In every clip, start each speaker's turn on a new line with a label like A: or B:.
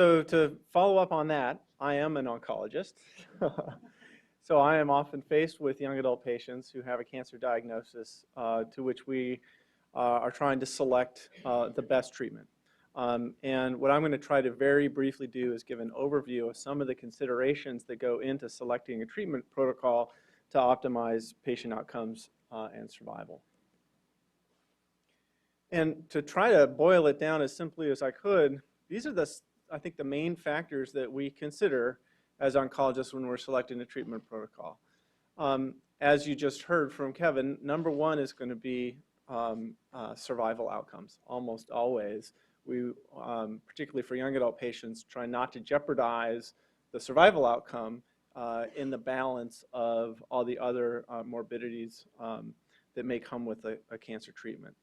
A: So to follow up on that, I am an oncologist. So I am often faced with young adult patients who have a cancer diagnosis to which we are trying to select the best treatment. And what I'm going to try to very briefly do is give an overview of some of the considerations that go into selecting a treatment protocol to optimize patient outcomes and survival. And to try to boil it down as simply as I could, these are I think the main factors that we consider as oncologists when we're selecting a treatment protocol. As you just heard from Kevin, number one is going to be survival outcomes, almost always. We, particularly for young adult patients, try not to jeopardize the survival outcome in the balance of all the other morbidities that may come with a cancer treatment.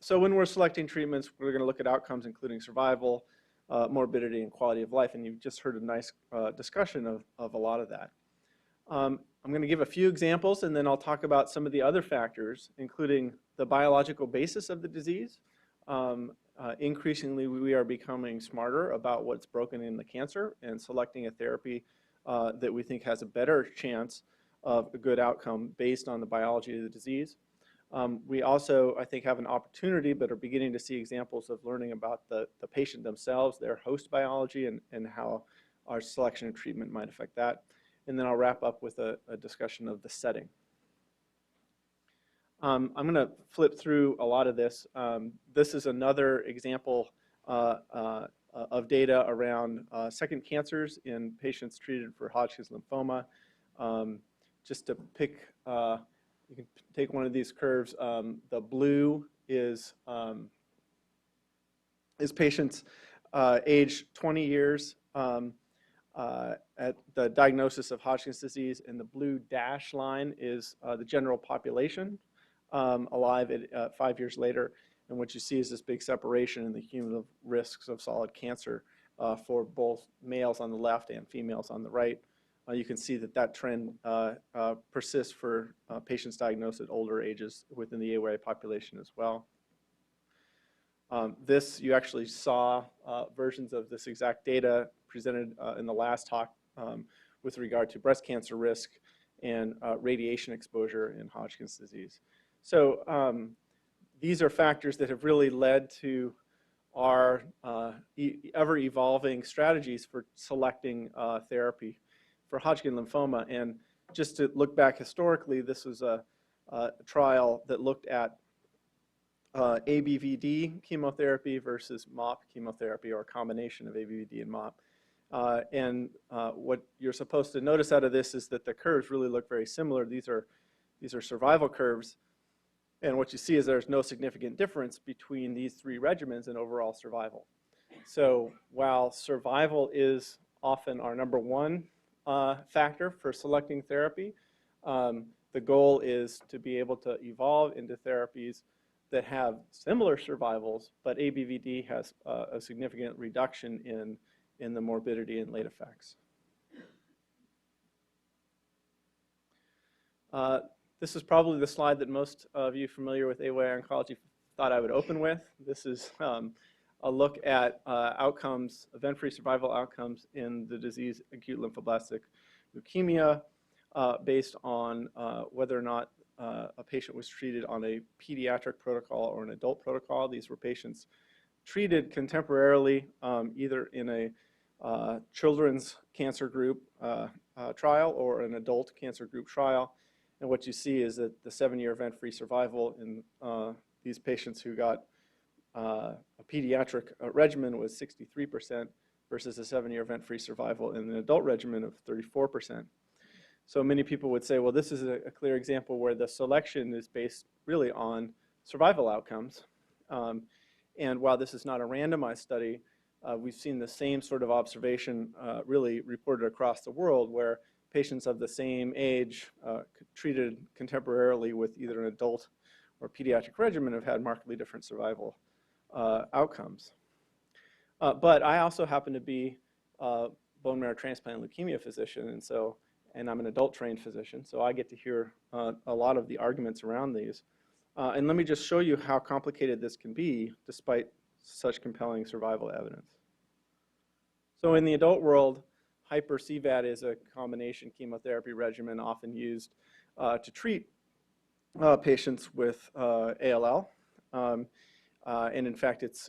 A: So when we're selecting treatments, we're going to look at outcomes including survival, morbidity, and quality of life, and you've just heard a nice discussion of a lot of that. I'm going to give a few examples, and then I'll talk about some of the other factors, including the biological basis of the disease. Increasingly, we are becoming smarter about what's broken in the cancer and selecting a therapy that we think has a better chance of a good outcome based on the biology of the disease. We also, I think, have an opportunity, but are beginning to see examples of learning about the patient themselves, their host biology, and how our selection of treatment might affect that. And then I'll wrap up with a discussion of the setting. I'm going to flip through a lot of this. This is another example of data around second cancers in patients treated for Hodgkin's lymphoma. Just to pick, you can take one of these curves. The blue is patients age 20 years at the diagnosis of Hodgkin's disease, and the blue dash line is the general population alive at 5 years later. And what you see is this big separation in the cumulative risks of solid cancer for both males on the left and females on the right. You can see that trend persists for patients diagnosed at older ages within the AYA population as well. You actually saw versions of this exact data presented in the last talk with regard to breast cancer risk and radiation exposure in Hodgkin's disease. So these are factors that have really led to our ever-evolving strategies for selecting therapy for Hodgkin lymphoma. And just to look back historically, this was a trial that looked at ABVD chemotherapy versus MOP chemotherapy, or a combination of ABVD and MOP. What you're supposed to notice out of this is that the curves really look very similar. These are survival curves. And what you see is there's no significant difference between these three regimens in overall survival. So while survival is often our number one factor for selecting therapy, the goal is to be able to evolve into therapies that have similar survivals, but ABVD has a significant reduction in the morbidity and late effects. This is probably the slide that most of you familiar with AYA oncology thought I would open with. This is a look at outcomes, event-free survival outcomes in the disease acute lymphoblastic leukemia based on whether or not a patient was treated on a pediatric protocol or an adult protocol. These were patients treated contemporarily either in a children's cancer group trial or an adult cancer group trial. And what you see is that the 7-year event-free survival in these patients who got a pediatric regimen was 63% versus a 7-year event-free survival in an adult regimen of 34%. So many people would say, well, this is a clear example where the selection is based really on survival outcomes. And while this is not a randomized study, we've seen the same sort of observation really reported across the world, where patients of the same age treated contemporarily with either an adult or pediatric regimen have had markedly different survival outcomes. But I also happen to be a bone marrow transplant and leukemia physician, and I'm an adult trained physician, so I get to hear a lot of the arguments around these. And let me just show you how complicated this can be despite such compelling survival evidence. So in the adult world, hyper-CVAD is a combination chemotherapy regimen often used to treat patients with ALL. And in fact, it's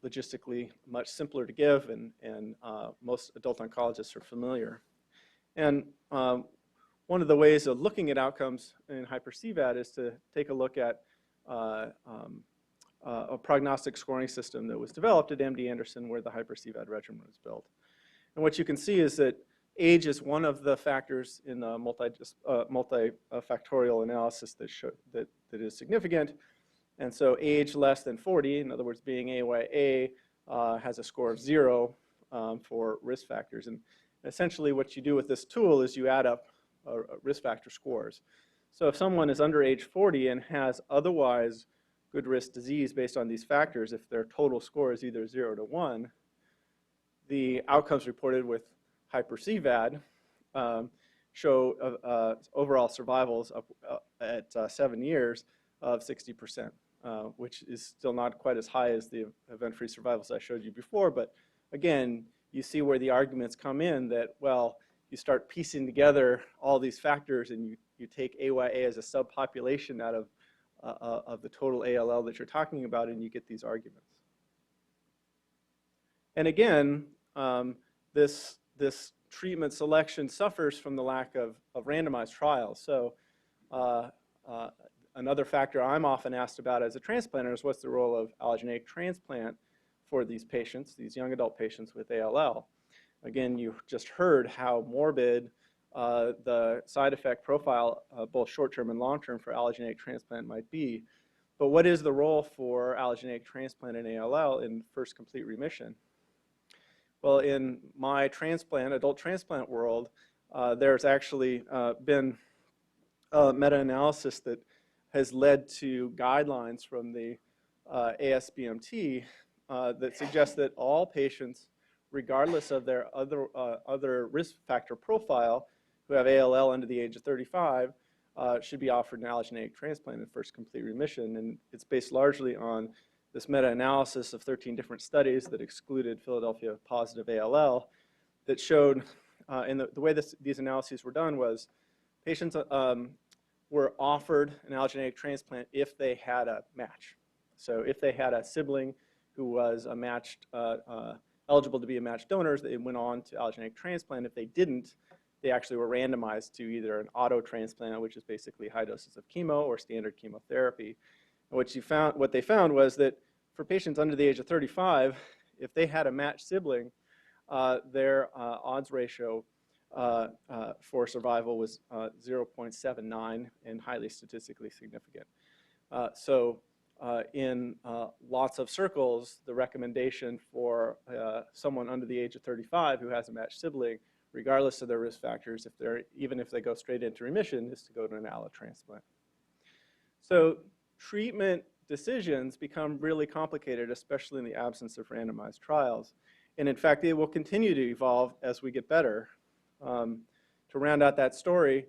A: logistically much simpler to give, and most adult oncologists are familiar. And one of the ways of looking at outcomes in hyper-CVAD is to take a look at a prognostic scoring system that was developed at MD Anderson where the hyper-CVAD regimen was built. And what you can see is that age is one of the factors in the multifactorial analysis that is significant. And so age less than 40, in other words, being AYA, has a score of 0 for risk factors. And essentially what you do with this tool is you add up risk factor scores. So if someone is under age 40 and has otherwise good risk disease based on these factors, if their total score is either 0 to 1, the outcomes reported with hyper-CVAD show overall survivals up at 7 years of 60%, which is still not quite as high as the event-free survivals I showed you before. But again, you see where the arguments come in that, well, you start piecing together all these factors and you take AYA as a subpopulation out of the total ALL that you're talking about, and you get these arguments. And again, this treatment selection suffers from the lack of randomized trials. So another factor I'm often asked about as a transplanter is what's the role of allogeneic transplant for these patients, these young adult patients with ALL. Again, you just heard how morbid the side effect profile, both short-term and long-term, for allogeneic transplant might be. But what is the role for allogeneic transplant in ALL in first complete remission? Well, in my adult transplant world, there's actually been a meta-analysis that has led to guidelines from the ASBMT that suggest that all patients, regardless of their other risk factor profile, who have ALL under the age of 35, should be offered an allogeneic transplant in first complete remission. And it's based largely on this meta-analysis of 13 different studies that excluded Philadelphia positive ALL that showed, and the way these analyses were done was patients were offered an allogeneic transplant if they had a match. So if they had a sibling who was a matched, eligible to be a matched donor, they went on to allogeneic transplant. If they didn't, they actually were randomized to either an auto transplant, which is basically high doses of chemo, or standard chemotherapy. And what they found was that for patients under the age of 35, if they had a matched sibling, their odds ratio for survival was 0.79 and highly statistically significant. In lots of circles, the recommendation for someone under the age of 35 who has a matched sibling, regardless of their risk factors, even if they go straight into remission, is to go to an allo transplant. So treatment decisions become really complicated, especially in the absence of randomized trials. And in fact, they will continue to evolve as we get better. To round out that story,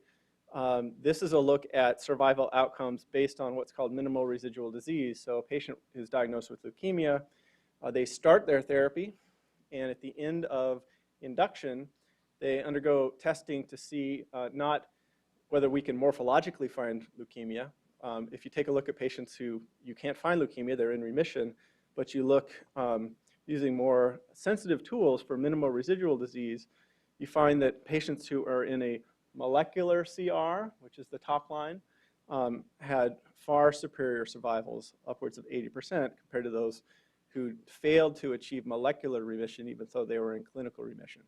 A: this is a look at survival outcomes based on what's called minimal residual disease. So a patient who's diagnosed with leukemia, they start their therapy, and at the end of induction, they undergo testing to see not whether we can morphologically find leukemia. If you take a look at patients who you can't find leukemia, they're in remission, but you look using more sensitive tools for minimal residual disease, you find that patients who are in a molecular CR, which is the top line, had far superior survivals, upwards of 80%, compared to those who failed to achieve molecular remission even though they were in clinical remission.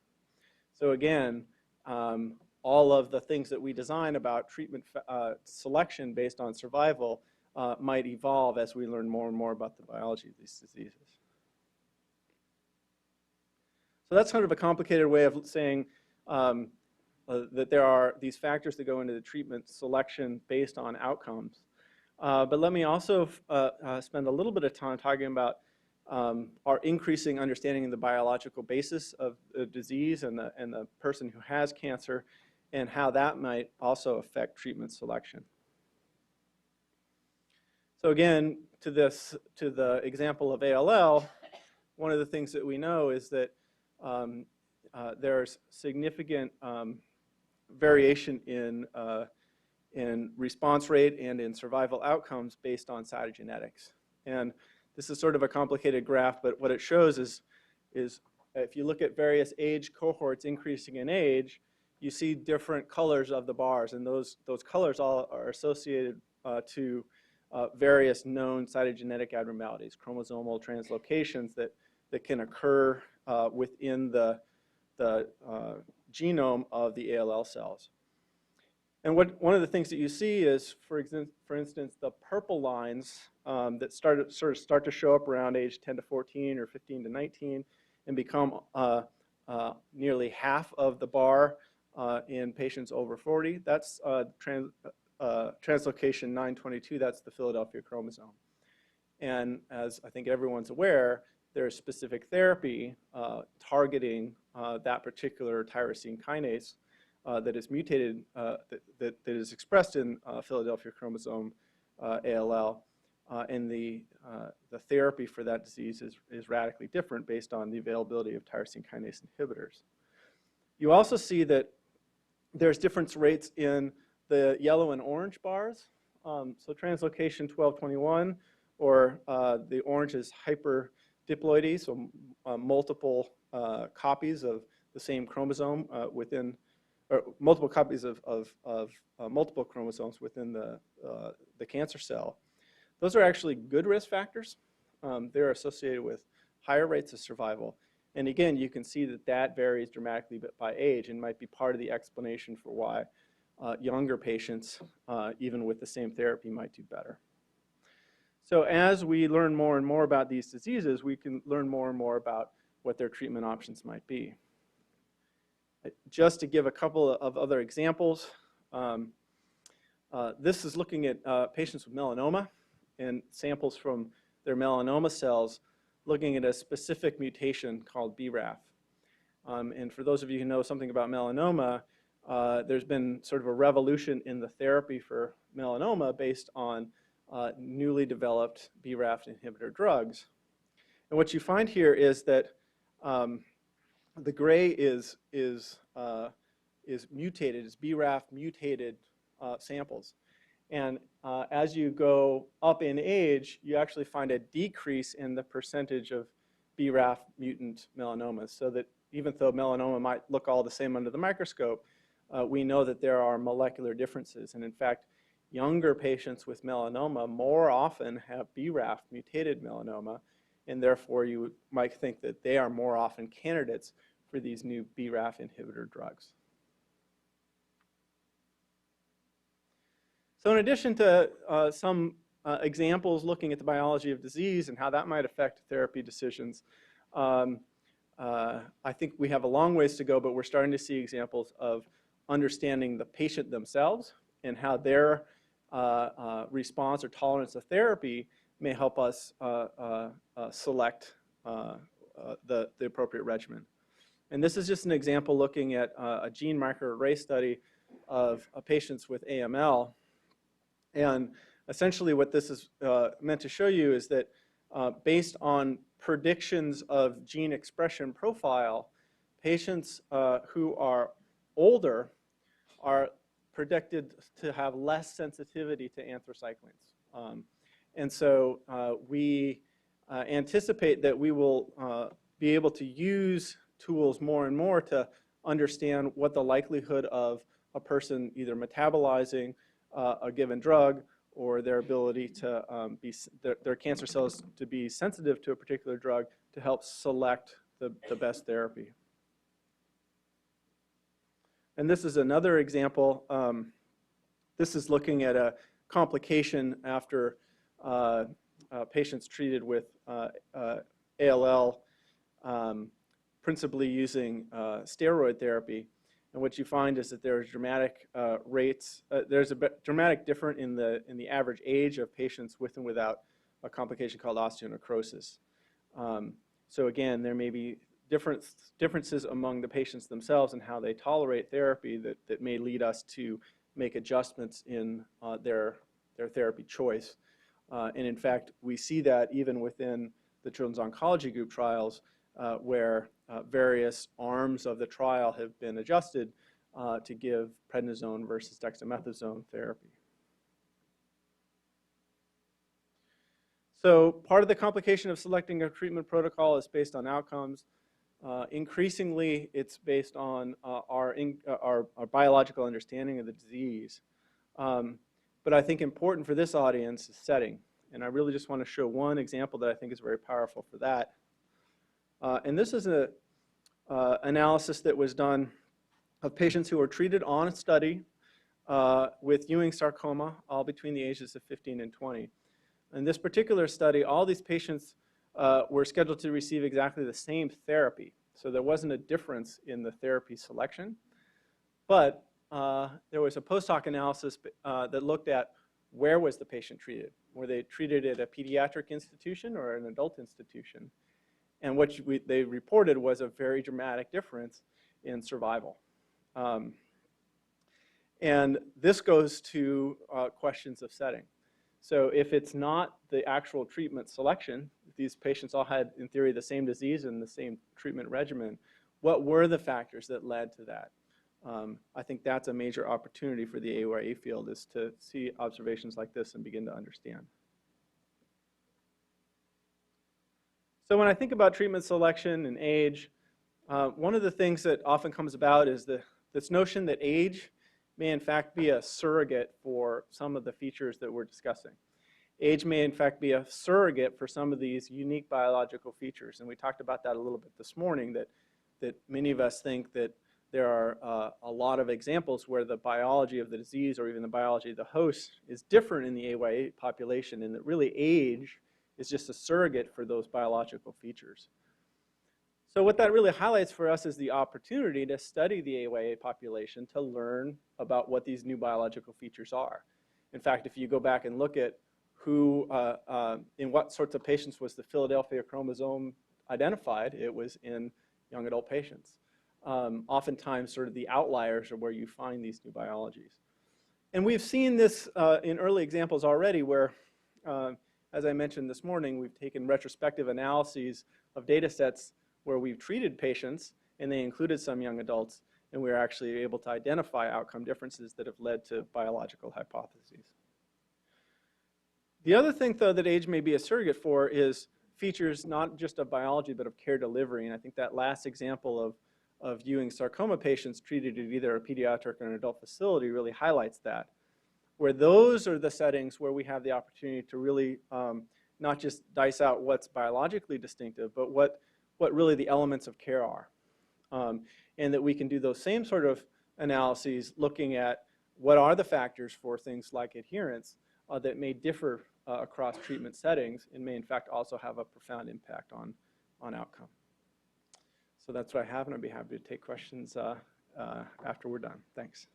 A: So again, all of the things that we design about treatment selection based on survival might evolve as we learn more and more about the biology of these diseases. So that's kind of a complicated way of saying that there are these factors that go into the treatment selection based on outcomes. But let me also spend a little bit of time talking about our increasing understanding of the biological basis of the disease and the person who has cancer, and how that might also affect treatment selection. So again, to the example of ALL, one of the things that we know is that there's significant variation in response rate and in survival outcomes based on cytogenetics. And this is sort of a complicated graph, but what it shows is if you look at various age cohorts increasing in age, you see different colors of the bars, and those colors all are associated to various known cytogenetic abnormalities, chromosomal translocations that can occur within the genome of the ALL cells. And one of the things that you see is, for instance, the purple lines that sort of start to show up around age 10 to 14 or 15 to 19 and become nearly half of the bar in patients over 40. That's translocation 922. That's the Philadelphia chromosome. And as I think everyone's aware, there's specific therapy targeting that particular tyrosine kinase that is mutated, that is expressed in Philadelphia chromosome ALL. And the therapy for that disease is radically different based on the availability of tyrosine kinase inhibitors. You also see that there's difference rates in the yellow and orange bars. So translocation 1221, or the orange is hyperdiploidy, so multiple copies of the same chromosome within, or multiple copies of multiple chromosomes within the cancer cell. Those are actually good risk factors. They're associated with higher rates of survival. And again, you can see that varies dramatically by age and might be part of the explanation for why younger patients, even with the same therapy, might do better. So as we learn more and more about these diseases, we can learn more and more about what their treatment options might be. Just to give a couple of other examples, this is looking at patients with melanoma and samples from their melanoma cells, looking at a specific mutation called BRAF. And for those of you who know something about melanoma, there's been sort of a revolution in the therapy for melanoma based on newly developed BRAF inhibitor drugs. And what you find here is that the gray is mutated, is BRAF mutated samples. And as you go up in age, you actually find a decrease in the percentage of BRAF mutant melanomas, so that even though melanoma might look all the same under the microscope, we know that there are molecular differences. And in fact, younger patients with melanoma more often have BRAF mutated melanoma, and therefore you might think that they are more often candidates for these new BRAF inhibitor drugs. So in addition to some examples looking at the biology of disease and how that might affect therapy decisions, I think we have a long ways to go, but we're starting to see examples of understanding the patient themselves and how their response or tolerance to therapy may help us select the appropriate regimen. And this is just an example looking at a gene microarray study of patients with AML. And essentially what this is meant to show you is that based on predictions of gene expression profile, patients who are older are predicted to have less sensitivity to anthracyclines. And so we anticipate that we will be able to use tools more and more to understand what the likelihood of a person either metabolizing a given drug or their ability to their cancer cells to be sensitive to a particular drug to help select the best therapy. And this is another example. This is looking at a complication after patients treated with ALL, principally using steroid therapy. And what you find is that there's dramatic rates. There's a dramatic difference in the average age of patients with and without a complication called osteonecrosis. So again, there may be differences among the patients themselves and how they tolerate therapy that may lead us to make adjustments in their therapy choice. And in fact, we see that even within the Children's Oncology Group trials, where various arms of the trial have been adjusted to give prednisone versus dexamethasone therapy. So part of the complication of selecting a treatment protocol is based on outcomes. Increasingly, it's based on our biological understanding of the disease. But I think important for this audience is setting. And I really just want to show one example that I think is very powerful for that. And this is an analysis that was done of patients who were treated on a study with Ewing sarcoma, all between the ages of 15 and 20. In this particular study, all these patients were scheduled to receive exactly the same therapy. So there wasn't a difference in the therapy selection. But there was a post hoc analysis that looked at where was the patient treated. Were they treated at a pediatric institution or an adult institution? And what they reported was a very dramatic difference in survival. And this goes to questions of setting. So if it's not the actual treatment selection, if these patients all had, in theory, the same disease and the same treatment regimen, what were the factors that led to that? I think that's a major opportunity for the AYA field, is to see observations like this and begin to understand. So when I think about treatment selection and age, one of the things that often comes about is this notion that age may in fact be a surrogate for some of the features that we're discussing. Age may in fact be a surrogate for some of these unique biological features. And we talked about that a little bit this morning, that many of us think that there are a lot of examples where the biology of the disease or even the biology of the host is different in the AYA population, and that really age is just a surrogate for those biological features. So what that really highlights for us is the opportunity to study the AYA population to learn about what these new biological features are. In fact, if you go back and look at who, in what sorts of patients was the Philadelphia chromosome identified, it was in young adult patients. Oftentimes, sort of the outliers are where you find these new biologies. And we've seen this in early examples already where, as I mentioned this morning, we've taken retrospective analyses of data sets where we've treated patients, and they included some young adults, and we were actually able to identify outcome differences that have led to biological hypotheses. The other thing, though, that age may be a surrogate for is features not just of biology, but of care delivery. And I think that last example of Ewing sarcoma patients treated at either a pediatric or an adult facility really highlights that, where those are the settings where we have the opportunity to really not just dice out what's biologically distinctive, but what really the elements of care are. And that we can do those same sort of analyses looking at what are the factors for things like adherence that may differ across treatment settings and may in fact also have a profound impact on outcome. So that's what I have, and I'd be happy to take questions after we're done. Thanks.